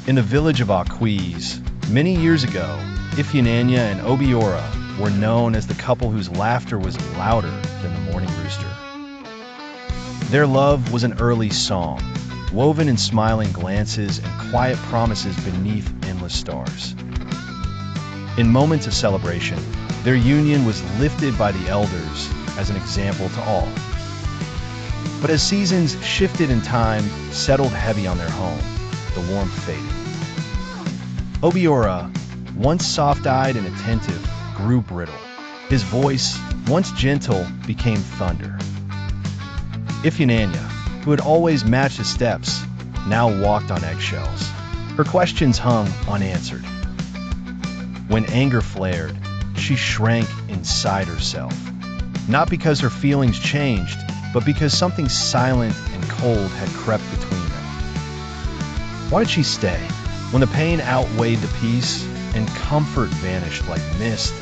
In the village of Auquis, many years ago, Ifeananya and Obiora were known as the couple whose laughter was louder than the morning rooster. Their love was an early song, woven in smiling glances and quiet promises beneath endless stars. In moments of celebration, their union was lifted by the elders as an example to all. But as seasons shifted and time settled heavy on their home, the warmth faded. Obiora, once soft-eyed and attentive, grew brittle. His voice, once gentle, became thunder. Ifeananya, who had always matched his steps, now walked on eggshells. Her questions hung unanswered. When anger flared, she shrank inside herself. Not because her feelings changed, but because something silent and cold had crept between them. Why did she stay? When the pain outweighed the peace and comfort vanished like mist,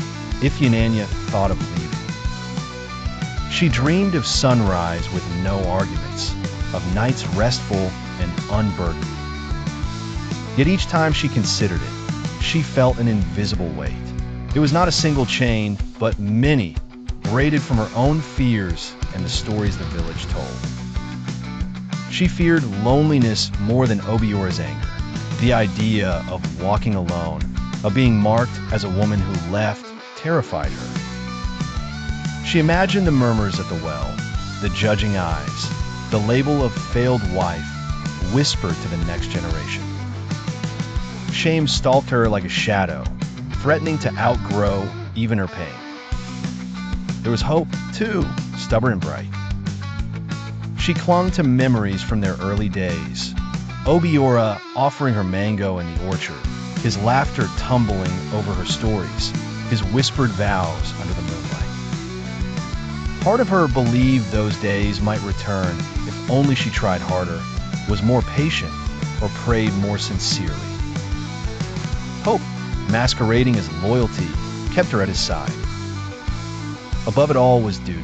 Ifeananya thought of leaving. She dreamed of sunrise with no arguments, of nights restful and unburdened. Yet each time she considered it, she felt an invisible weight. It was not a single chain, but many, braided from her own fears and the stories the village told. She feared loneliness more than Obiora's anger. The idea of walking alone, of being marked as a woman who left, terrified her. She imagined the murmurs at the well, the judging eyes, the label of failed wife whispered to the next generation. Shame stalked her like a shadow, threatening to outgrow even her pain. There was hope, too, stubborn and bright. She clung to memories from their early days, Obiora offering her mango in the orchard, his laughter tumbling over her stories, his whispered vows under the moonlight. Part of her believed those days might return if only she tried harder, was more patient, or prayed more sincerely. Hope, masquerading as loyalty, kept her at his side. Above it all was duty.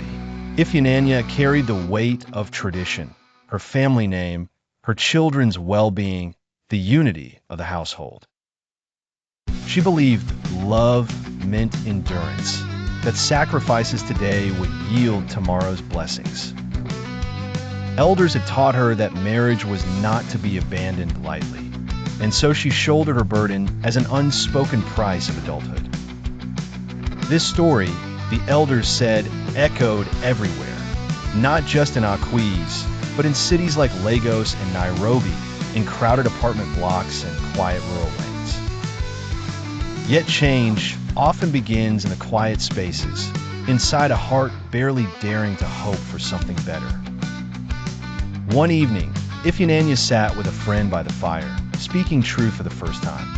Ifeananya carried the weight of tradition, her family name, her children's well-being, the unity of the household. She believed love meant endurance, that sacrifices today would yield tomorrow's blessings. Elders had taught her that marriage was not to be abandoned lightly, and so she shouldered her burden as an unspoken price of adulthood. This story, the elders said, echoed everywhere, not just in Auquis, but in cities like Lagos and Nairobi, in crowded apartment blocks and quiet rural lanes. Yet change often begins in the quiet spaces, inside a heart barely daring to hope for something better. One evening, Ifeananya sat with a friend by the fire, speaking truth for the first time.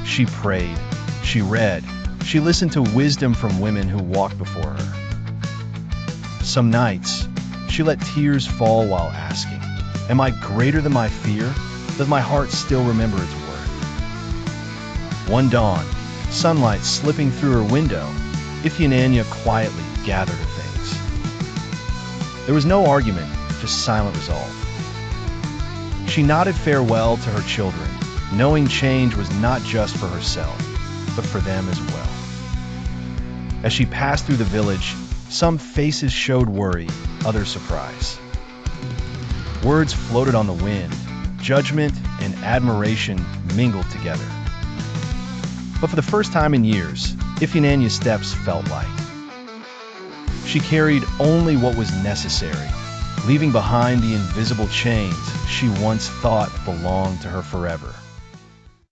She prayed, she read, she listened to wisdom from women who walked before her. Some nights, she let tears fall while asking, am I greater than my fear? Does my heart still remember its worth? One dawn, sunlight slipping through her window, Ifeananya quietly gathered her things. There was no argument, just silent resolve. She nodded farewell to her children, knowing change was not just for herself, but for them as well. As she passed through the village, some faces showed worry, others surprise. Words floated on the wind, judgment and admiration mingled together. But for the first time in years, Ifeanyanya's steps felt light. She carried only what was necessary, leaving behind the invisible chains she once thought belonged to her forever.